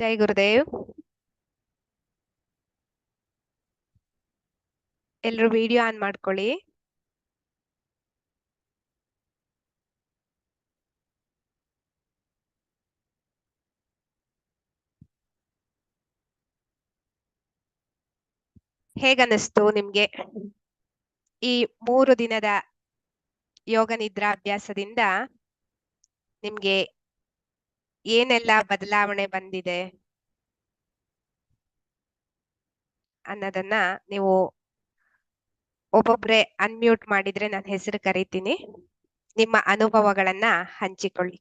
ಜೈ ಗುರುದೇವ್. ಎಲ್ರು video on ಮಾಡ್ಕೊಳ್ಳಿ. ಹೇಗನ್ನಿಸ್ತು ನಿಮ್ಗೆ ಈ 3 ದಿನದ ಯೋಗ ನಿದ್ರಾ ಅಭ್ಯಾಸದಿಂದ? ನಿಮ್ಗೆ ಏನೆಲ್ಲ ಬದಲಾವಣೆ ಬಂದಿದೆ ಅನ್ನೋದನ್ನ ನೀವು ಒಬ್ಬೊಬ್ರೆ ಅನ್ಮ್ಯೂಟ್ ಮಾಡಿದ್ರೆ ನಾನು ಹೆಸರು ಕರಿತೀನಿ. ನಿಮ್ಮ ಅನುಭವಗಳನ್ನ ಹಂಚಿಕೊಳ್ಳಿ.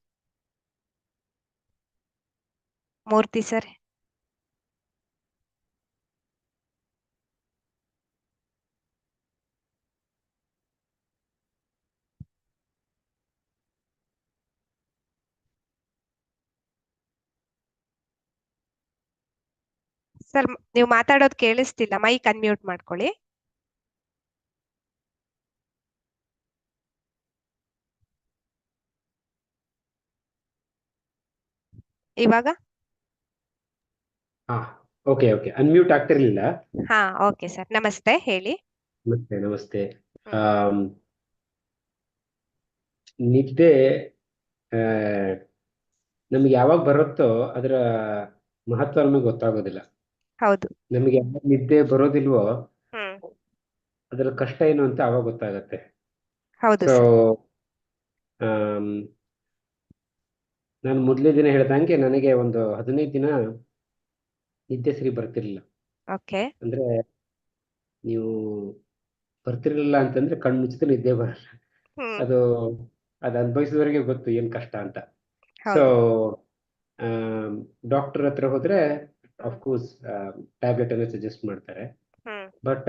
ಮೂರ್ತಿ ಸರ್. ಸರ್, ನೀವು ಮಾತಾಡೋದು ಕೇಳಿಸ್ತಿಲ್ಲ. ಮೈಕ್ ಅನ್ಮ್ಯೂಟ್ ಮಾಡ್ಕೊಳ್ಳಿ. ಇವಾಗ ಓಕೆ ಓಕೆ ಅನ್ಮ್ಯೂಟ್ ಆಗ್ತಿರ್ಲಿಲ್ಲ. ಹಾ, ಓಕೆ ಸರ್. ನಮಸ್ತೆ, ಹೇಳಿ. ನಮಸ್ತೆ ನಮಸ್ತೆ. ನಿದ್ದೆ ನಮ್ಗೆ ಯಾವಾಗ ಬರುತ್ತೋ ಅದರ ಮಹತ್ವ ನಮಗೆ ಗೊತ್ತಾಗೋದಿಲ್ಲ. ಹೌದು. ನಮಗೆ ಯಾವಾಗ ನಿದ್ದೆ ಬರೋದಿಲ್ವೋ ಹ್ಮ್ ಅದರ ಕಷ್ಟ ಏನು ಅಂತ ಆವಾಗ ಗೊತ್ತಾಗತ್ತೆ. ಹೌದು ಸೊ ಸರ್. ನಾನು ಮೊದಲೇ ದಿನ ಹೇಳ್ದಂಗೆ ನನಗೆ ಒಂದು 15 ದಿನ ನಿದ್ದೆ ಸರಿ ಬರ್ತಿರ್ಲಿಲ್ಲ. ಓಕೆ. ಅಂದ್ರೆ ನೀವು ಬರ್ತಿರ್ಲಿಲ್ಲ ಅಂತಂದ್ರೆ ಕಣ್ಣು ಮುಚ್ಚಿದ್ರೆ ನಿದ್ದೆ ಬರಲ್ಲ. ಹ್ಮ್ ಅದು ಅನುಭವಿಸಿದವರಿಗೆ ಗೊತ್ತು ಏನ್ ಕಷ್ಟ ಅಂತ. ಸೊ ಹೌದು. ಡಾಕ್ಟರ್ ಹತ್ರ ಹೋದ್ರೆ ಹ್ಮ್ ಅಫ್ಕೋರ್ಸ್ ಟ್ಯಾಬ್ಲೆಟ್ ಅನ್ನ ಸಜೆಸ್ಟ್ ಮಾಡ್ತಾರೆ. ಹ್ಮ್ ಬಟ್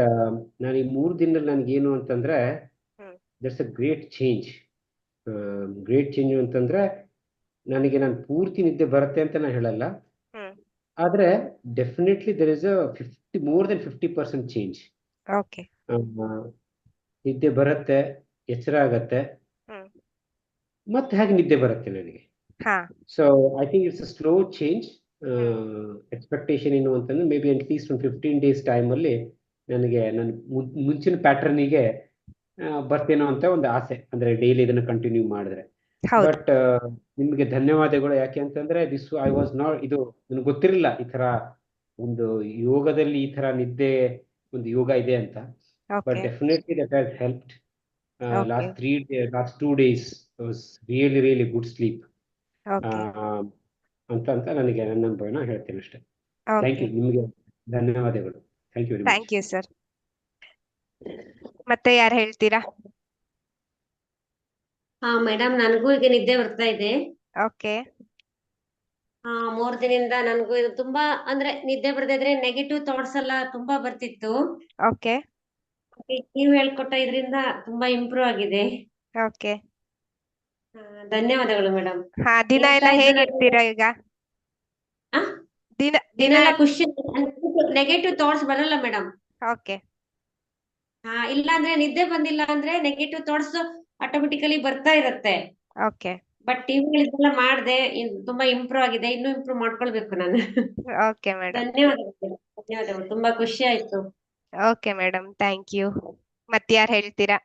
ನಾನು ಈ 3 ದಿನದಲ್ಲಿ ನನಗೇನು ಅಂತಂದ್ರೆ ಹ್ಮ್ that's a great change. Great change ಅಂತಂದ್ರೆ ನನಗೆ ನಾನು ಪೂರ್ತಿ ನಿದ್ದೆ ಬರುತ್ತೆ ಅಂತ ನಾನು ಹೇಳಲ್ಲ, ಹ್ಮ್ ಆದ್ರೆ definitely there is a more than 50% change. Okay. ನಿದ್ದೆ ಬರುತ್ತೆ, ಎಚ್ಚರ ಆಗತ್ತೆ, ಹ್ಮ್ ಮತ್ತೆ ಹಾಗೆ ನಿದ್ದೆ ಬರುತ್ತೆ ನನಗೆ. ಹಾ. So I think it's a slow change. Hmm expectation ಏನು ಅಂತಂದ್ರೆ ಮೇ ಬಿ ಅಟ್ಲೀಸ್ಟ್ ಒಂದು 15 ಡೇಸ್ ಟೈಮಲ್ಲಿ ನನಗೆ ನನ್ನ ಮುಂಚಿನ ಪ್ಯಾಟರ್ನಿಗೆ ಬರ್ತೇನೋ ಅಂತ ಒಂದು ಆಸೆ, ಅಂದ್ರೆ ಡೈಲಿ ಇದನ್ನು ಕಂಟಿನ್ಯೂ ಮಾಡಿದ್ರೆ. ಹೌದು. ಬಟ್ ನಿಮಗೆ ಧನ್ಯವಾದಗಳು. ಯಾಕೆ ಅಂತಂದ್ರೆ ಐ ವಾಸ್ ನಾಟ್, ಇದು ನನಗೆ ಗೊತ್ತಿರಲಿಲ್ಲ ಈ ತರ ಒಂದು ಯೋಗದಲ್ಲಿ ಈ ತರ ನಿದ್ದೆ ಒಂದು ಯೋಗ ಇದೆ ಅಂತ. But okay. Definitely that has helped. Okay. last 2 days was really good sleep. Okay. ಅಂತ ನನಗೆ ನನ್ನ ಅನುಭವನ ಹೇಳ್ತೀನಿ ಅಷ್ಟೇ. Thank okay. ಯು, ನಿಮಗೆ ಧನ್ಯವಾದಗಳು. Thank you very much. Thank you sir. ಮತ್ತೆ ಯಾರು ಹೇಳ್ತೀರಾ? ಮೇಡಮ್, ನನಗೂ ಈಗ ನಿದ್ದೆ ಬರ್ತಾ ಇದೆ. ಓಕೆ. 3 ದಿನದಿಂದ ನನಗೂ ಇದು ತುಂಬಾ, ಅಂದ್ರೆ ನಿದ್ದೆ ಬರ್ತಾ ಇದ್ರೆ ನೆಗೆಟಿವ್ ಥಾಟ್ಸ್ ಎಲ್ಲ ತುಂಬಾ ಬರ್ತಿತ್ತು. ಓಕೆ. ನೀವು ಹೇಳ್ಕೊಟ್ಟ ಇದರಿಂದ ತುಂಬಾ ಇಂಪ್ರೂವ್ ಆಗಿದೆ. ಓಕೆ. ಧನ್ಯವಾದಗಳು ಮೇಡಮ್. ಹಾ, ದಿನ ಎಲ್ಲ ಹೇಗಿರ್ತೀರಾ ಈಗ? ದಿನ ದಿನ ಖುಷಿ, ನೆಗೆಟಿವ್ ಥಾಟ್ಸ್ ಬರಲ್ಲ ಮೇಡಮ್. ಓಕೆ. ಇಲ್ಲ ಅಂದ್ರೆ ನಿದ್ದೆ ಬಂದಿಲ್ಲ ಅಂದ್ರೆ ನೆಗೆಟಿವ್ ಥಾಟ್ಸ್ ಆಟೋಮೆಟಿಕಲಿ ಬರ್ತಾ ಇರತ್ತೆ. ಓಕೆ. ಬಟ್ ಟಿವಿಗಳಿಗೆಲ್ಲ ಮಾಡ್ದೆ, ತುಂಬಾ ಇಂಪ್ರೂವ್ ಆಗಿದೆ. ಇನ್ನೂ ಇಂಪ್ರೂವ್ ಮಾಡ್ಕೊಳ್ಬೇಕು ನಾನು. Okay madam. ಧನ್ಯವಾದಗಳು, ತುಂಬಾ ಖುಷಿ ಆಯ್ತು. Okay madam, thank you. ಮತ್ತೆ ಯಾರು ಹೇಳ್ತೀರಾ?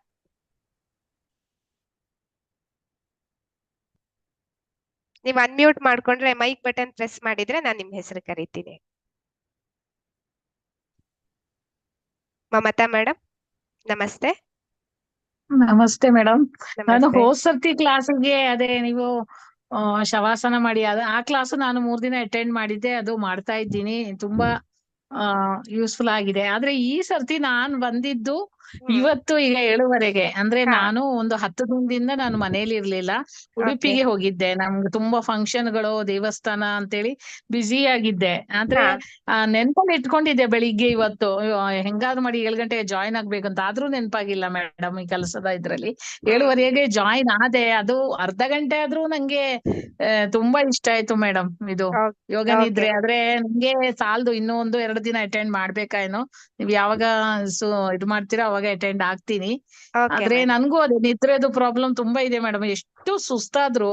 ನೀವು ಅನ್ಮ್ಯೂಟ್ ಮಾಡ್ಕೊಂಡ್ರೆ ಮೈಕ್ ಬಟನ್ ಪ್ರೆಸ್ ಮಾಡಿದ್ರೆ ನಾನು ನಿಮ್ ಹೆಸರು ಕರಿತೀನಿ. ಮಮತಾ ಮೇಡಮ್, ನಮಸ್ತೆ. ನಮಸ್ತೆ ಮೇಡಮ್. ನಾನು ನಮಸ್ತೆ. ಹೋದ್ ಸರ್ತಿ ಕ್ಲಾಸ್ಗೆ ಅದೇ ನೀವು ಶವಾಸನ ಮಾಡಿ ಆ ಕ್ಲಾಸ್ ನಾನು 3 ದಿನ ಅಟೆಂಡ್ ಮಾಡಿದ್ದೆ. ಅದು ಮಾಡ್ತಾ ಇದ್ದೀನಿ, ತುಂಬಾ ಯೂಸ್ಫುಲ್ ಆಗಿದೆ. ಆದ್ರೆ ಈ ಸರ್ತಿ ನಾನ್ ಬಂದಿದ್ದು ಇವತ್ತು ಈಗ 7:30ಗೆ. ಅಂದ್ರೆ ನಾನು ಒಂದು 10 ದಿನದಿಂದ ನಾನು ಮನೇಲಿ ಇರ್ಲಿಲ್ಲ, ಉಡುಪಿಗೆ ಹೋಗಿದ್ದೆ. ನಮ್ಗೆ ತುಂಬಾ ಫಂಕ್ಷನ್ಗಳು, ದೇವಸ್ಥಾನ ಅಂತೇಳಿ ಬ್ಯುಸಿ ಆಗಿದ್ದೆ. ಆದ್ರೆ ನೆನ್ಪಲ್ಲಿ ಇಟ್ಕೊಂಡಿದ್ದೆ ಬೆಳಿಗ್ಗೆ ಇವತ್ತು ಹೆಂಗಾದ್ರು ಮಾಡಿ 7 ಗಂಟೆಗೆ ಜಾಯಿನ್ ಆಗ್ಬೇಕಂತ. ಆದ್ರೂ ನೆನಪಾಗಿಲ್ಲ ಮೇಡಮ್ ಈ ಕೆಲಸದ ಇದ್ರಲ್ಲಿ. 7:30ಗೆ ಜಾಯಿನ್ ಆದೆ. ಅದು ಅರ್ಧ ಗಂಟೆ ಆದ್ರೂ ನಂಗೆ ತುಂಬಾ ಇಷ್ಟ ಆಯ್ತು ಮೇಡಮ್ ಇದು ಯೋಗ ನಿದ್ರೆ. ಆದ್ರೆ ನಂಗೆ ಸಾಲದು, ಇನ್ನೂ 1-2 ದಿನ ಅಟೆಂಡ್ ಮಾಡ್ಬೇಕಾ ಏನೋ. ನೀವ್ ಯಾವಾಗ ಇದು ಮಾಡ್ತೀರಾ ಅವಾಗ ಅವಾಗ ಅಟೆಂಡ್ ಆಗ್ತೀನಿ. ಓಕೆ ಆದ್ರೆ ಮೇಡಮ್. ನನ್ಗೂ ಅದೇ ನಿದ್ರೆದು ಪ್ರಾಬ್ಲಮ್ ತುಂಬಾ ಇದೆ ಮೇಡಮ್. ಎಷ್ಟು ಸುಸ್ತಾದ್ರೂ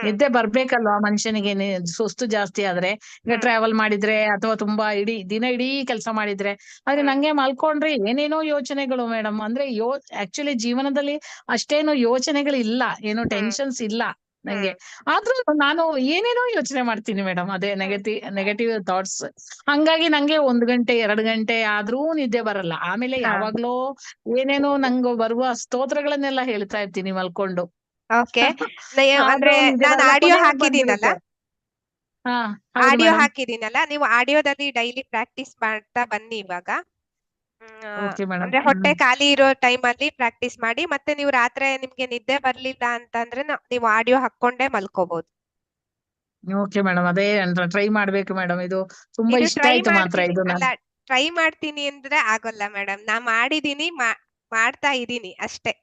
ನಿದ್ದೆ ಬರ್ಬೇಕಲ್ವಾ ಮನುಷ್ಯನಿಗೆ. ಸುಸ್ತು ಜಾಸ್ತಿ ಆದ್ರೆ ಈಗ ಟ್ರಾವೆಲ್ ಮಾಡಿದ್ರೆ ಅಥವಾ ತುಂಬಾ ಇಡೀ ಕೆಲಸ ಮಾಡಿದ್ರೆ, ಆದ್ರೆ ನಂಗೆ ಮಲ್ಕೊಂಡ್ರೆ ಏನೇನೋ ಯೋಚನೆಗಳು ಮೇಡಮ್. ಅಂದ್ರೆ ಆಕ್ಚುಲಿ ಜೀವನದಲ್ಲಿ ಅಷ್ಟೇನು ಯೋಚನೆಗಳು ಇಲ್ಲ, ಏನೋ ಟೆನ್ಷನ್ಸ್ ಇಲ್ಲ ನಂಗೆ. ಆದ್ರೂ ನಾನು ಏನೇನೋ ಯೋಚನೆ ಮಾಡ್ತೀನಿ ಮೇಡಮ್. ಅದೇ ನೆಗೆಟಿವ್ ಥಾಟ್ಸ್. ಹಂಗಾಗಿ ನಂಗೆ 1 ಗಂಟೆ 2 ಗಂಟೆ ಆದ್ರೂ ನಿದ್ದೆ ಬರಲ್ಲ. ಆಮೇಲೆ ಯಾವಾಗ್ಲೋ ಏನೇನೋ ನಂಗೆ ಬರುವ ಸ್ತೋತ್ರಗಳನ್ನೆಲ್ಲ ಹೇಳ್ತಾ ಇರ್ತೀನಿ ಮಲ್ಕೊಂಡು. ಓಕೆ. ಆದ್ರೂ ಅಂದ್ರೆ ನಿದ್ದೆ ನಾನು ಬರಲ್ಲ, ಆಡಿಯೋ ಕೊನೆಗೆ ಹಾಕಿದ್ದೀನಲ್ಲ, ಬಂದ್ಬಿಡುತ್ತೆ. ಹಾ ಹೌದು ಆಡಿಯೋ ಮೇಡಮ್. ಹಾಕಿದ್ದೀನಲ್ಲ, ನೀವು ಆಡಿಯೋದಲ್ಲಿ ಡೈಲಿ ಪ್ರಾಕ್ಟೀಸ್ ಮಾಡ್ತಾ ಬನ್ನಿ ಇವಾಗ. Okay madam. ಅಂದ್ರೆ ಹೊಟ್ಟೆ ಖಾಲಿ ಇರೋ ಟೈಮ್ ಅಲ್ಲಿ ಪ್ರಾಕ್ಟೀಸ್ ಮಾಡಿ. ಮತ್ತೆ ನೀವು ರಾತ್ರಿ ನಿಮ್ಗೆ ನಿದ್ದೆ ಬರ್ಲಿಲ್ಲ ಅಂತಂದ್ರೆ ನೀವು ಆಡಿಯೋ ಹಾಕೊಂಡೇ ಮಲ್ಕೋಬಹುದು. ಓಕೆ ಮೇಡಮ್, ಅದೇ ಟ್ರೈ ಮಾಡ್ಬೇಕು ಮೇಡಮ್. ಇದು ತುಂಬಾ ಇದು ಇಷ್ಟ ಟ್ರೈ ಆಯ್ತು ಮಾತ್ರ ಮಾಡ್ತೀನಿ ಇದು ಅಲ್ಲ, ಟ್ರೈ ಮಾಡ್ತೀನಿ ಅಂದ್ರೆ ಆಗೋಲ್ಲ ಮೇಡಮ್. ನಾ ಮಾಡಿದೀನಿ, ಮಾಡ್ತಾ ಇದೀನಿ ಅಷ್ಟೇ.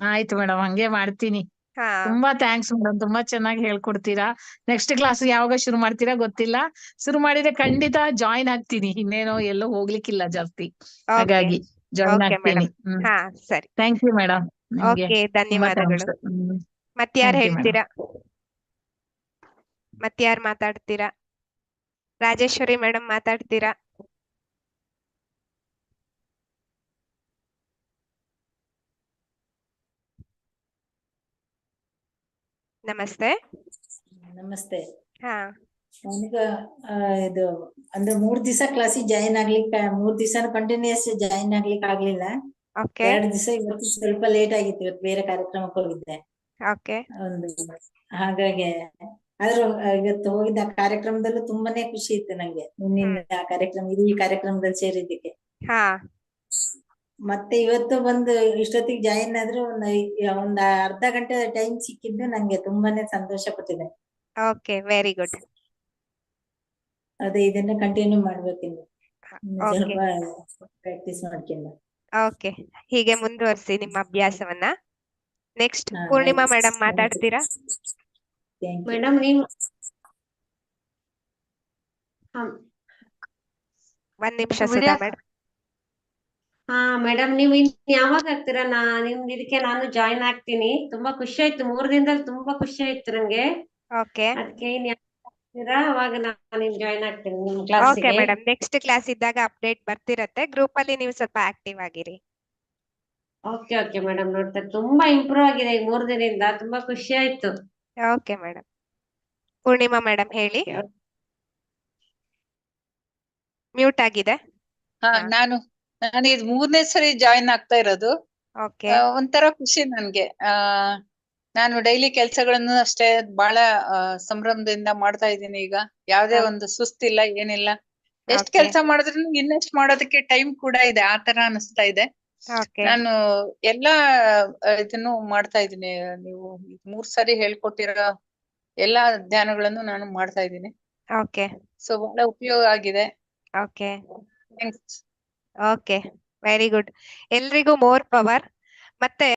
ಆಯ್ತು ಮೇಡಮ್, ಹಂಗೆ ಮಾಡ್ತೀನಿ. ಹಾ ತುಂಬಾ ಥ್ಯಾಂಕ್ಸ್ ಮೇಡಮ್, ತುಂಬಾ ಚೆನ್ನಾಗಿ ಹೇಳ್ಕೊಡ್ತೀರಾ. ನೆಕ್ಸ್ಟ್ ಕ್ಲಾಸ್ ಯಾವಾಗ ಶುರು ಮಾಡ್ತೀರಾ ಗೊತ್ತಿಲ್ಲ. ಶುರು ಮಾಡಿದ್ರೆ ಖಂಡಿತ ಜಾಯಿನ್ ಆಗ್ತೀನಿ. ಇನ್ನೇನೋ ಎಲ್ಲೋ ಹೋಗ್ಲಿಕ್ಕಿಲ್ಲ ಜಾಸ್ತಿ, ಓಕೆ ಹಾಗಾಗಿ ಜಾಯಿನ್ ಓಕೆ ಆಗ್ತೀನಿ. ಮೇಡಮ್. ಹಾ ಸರಿ. ಥ್ಯಾಂಕ್ ಯು ಮೇಡಮ್, ನಿಮ್ಗೆ ಓಕೆ, ತುಂಬಾ ಧನ್ಯವಾದಗಳು. ಥ್ಯಾಂಕ್ಸ್. ಮತ್ಯಾರು ಥ್ಯಾಂಕ್ ಯು ಮೇಡಮ್. ಹೇಳ್ತೀರಾ? ಮತ್ಯಾರು ಮಾತಾಡ್ತೀರಾ? ರಾಜೇಶ್ವರಿ ಮೇಡಮ್ ಮಾತಾಡ್ತೀರಾ? ನಮಸ್ತೆ. ನಮಸ್ತೆ. ಹಾ ನನಗ ಇದು ಅಂದ್ರೆ 3 ದಿವಸ ಕ್ಲಾಸಿಗೆ ಜಾಯಿನ್ ಆಗ್ಲಿಕ್ಕೆ 3 ದಿವಸ ಕಂಟಿನ್ಯೂಸ್ ಜಾಯಿನ್ ಆಗ್ಲಿಕ್ಕೆ ಆಗ್ಲಿಲ್ಲ. ಓಕೆ 2 ದಿವಸ ಇವತ್ತು ಸ್ವಲ್ಪ ಲೇಟ್ ಆಗಿತ್ತು. ಇವತ್ತು ಬೇರೆ ಕಾರ್ಯಕ್ರಮಕ್ಕೆ ಹೋಗಿದ್ದೆ ಓಕೆ ಒಂದು, ಹಾಗಾಗಿ. ಆದ್ರೂ ಇವತ್ತು ಹೋಗಿದ್ದ ಕಾರ್ಯಕ್ರಮದಲ್ಲೂ ತುಂಬಾನೇ ಖುಷಿ ಇತ್ತು ನಂಗೆ. ನಿನ್ನಿಂದ ಆ ಕಾರ್ಯಕ್ರಮ ಈ ಕಾರ್ಯಕ್ರಮದಲ್ಲಿ ಸೇರಿದ್ದಕ್ಕೆ. ಹಾ ಮತ್ತೆ ಇವತ್ತು ಬಂದು ಇಷ್ಟೊತ್ತಿಗೆ ಜಾಯಿನ್ ಆದ್ರೂ ಒಂದ್ ಅರ್ಧ ಗಂಟೆ ಟೈಮ್ ಸಿಕ್ಕಿದ್ದು ನಂಗೆ ತುಂಬಾನೇ ಸಂತೋಷ ಕೊಟ್ಟಿದೆ. Okay, very good. ಅದೇ ಇದನ್ನ ಕಂಟಿನ್ಯೂ ಮಾಡ್ಬೇಕಿನ್ನು. ಓಕೆ ಸ್ವಲ್ಪ ಪ್ರಾಕ್ಟೀಸ್ ಮಾಡ್ಕೊಂಡು. ಓಕೆ, ಹೀಗೆ ಮುಂದುವರಿಸಿ ನಿಮ್ಮ ಅಭ್ಯಾಸವನ್ನ. ನೆಕ್ಸ್ಟ್ ಹಾ, ಪೂರ್ಣಿಮಾ ಆಯ್ತು. ಮೇಡಮ್ ಮಾತಾಡ್ತೀರಾ? Thank you. ಮೇಡಮ್ ನೀವು ಒಂದ್ ನಿಮಿಷ ಸುಧಾ ವಿಡಿಯೋ ಮೇಡಮ್. ಹಾ ಮೇಡಮ್, ನೀವು ಇನ್ ಯಾವಾಗ ಆಗ್ತೀರಾ? ನಿಮ್ ಇದಕ್ಕೆ ನಾನು ಜಾಯಿನ್ ಆಗ್ತೀನಿ. ತುಂಬಾ ಖುಷಿ ಆಯ್ತು, 3 ದಿನದಲ್ಲಿ ತುಂಬಾ ಖುಷಿ ಆಯ್ತು ನಂಗೆ. ಓಕೆ ಅದಕ್ಕೆ ಇನ್ ಯಾವಾಗ ಆಗ್ತೀರಾ ಅವಾಗ ನಾನು ಜಾಯಿನ್ ಆಗ್ತೀನಿ ನಿಮ್ ಓಕೆ ಕ್ಲಾಸಿಗೆ. ಮೇಡಮ್, ನೆಕ್ಸ್ಟ್ ಕ್ಲಾಸ್ ಇದ್ದಾಗ ಅಪ್ಡೇಟ್ ಬರ್ತಿರತ್ತೆ. ಗ್ರೂಪ್ ಅಲ್ಲಿ ನೀವು ಸ್ವಲ್ಪ ಆಕ್ಟಿವ್ ಆಗಿರಿ. ಓಕೆ ಓಕೆ ಮೇಡಮ್, ನೋಡ್ತಾರೆ ತುಂಬಾ ಇಂಪ್ರೂವ್ ಆಗಿದೆ ಈ 3 ದಿನದಿಂದ. ತುಂಬಾ ಖುಷಿ ಆಯ್ತು. Okay madam. ಪೂರ್ಣಿಮಾ ಮೇಡಮ್ ಹೇಳಿ. ಮ್ಯೂಟ್ ಆಗಿದೆ. ನಾನು ಇದು 3ನೇ ಸರಿ ಜಾಯಿನ್ ಆಗ್ತಾ ಇರೋದು. ಓಕೆ ಒಂಥರ ಖುಷಿ ನನ್ಗೆ. ನಾನು ಡೈಲಿ ಕೆಲ್ಸಗಳನ್ನು ಅಷ್ಟೇ ಬಹಳ ಸಂಭ್ರಮದಿಂದ ಮಾಡ್ತಾ ಇದ್ದೀನಿ ಈಗ. ಯಾವ್ದೇ ಒಂದು ಸುಸ್ತಿಲ್ಲ, ಏನಿಲ್ಲ. ಎಷ್ಟ್ ಓಕೆ ಕೆಲ್ಸ ಮಾಡಿದ್ರು ಇನ್ನೆಷ್ಟ್ ಮಾಡೋದಕ್ಕೆ ಟೈಮ್ ಕೂಡ ಇದೆ, ಆ ತರ ಅನಿಸ್ತಾ ಇದೆ. ಓಕೆ ನಾನು ಎಲ್ಲಾ ಇದನ್ನು ಮಾಡ್ತಾ ಇದ್ದೀನಿ. ನೀವು 3 ಸರಿ ಹೇಳ್ಕೊಟ್ಟಿರೋ ಎಲ್ಲಾ ಧ್ಯಾನಗಳನ್ನು ನಾನು ಮಾಡ್ತಾ ಇದ್ದೀನಿ. ಓಕೆ ಸೊ ಬಹಳ ಉಪಯೋಗ ಆಗಿದೆ. Okay thanks. Okay, very good. ಎಲ್ರಿಗೂ ಮೋರ್ ಪವರ್. ಮತ್ತೆ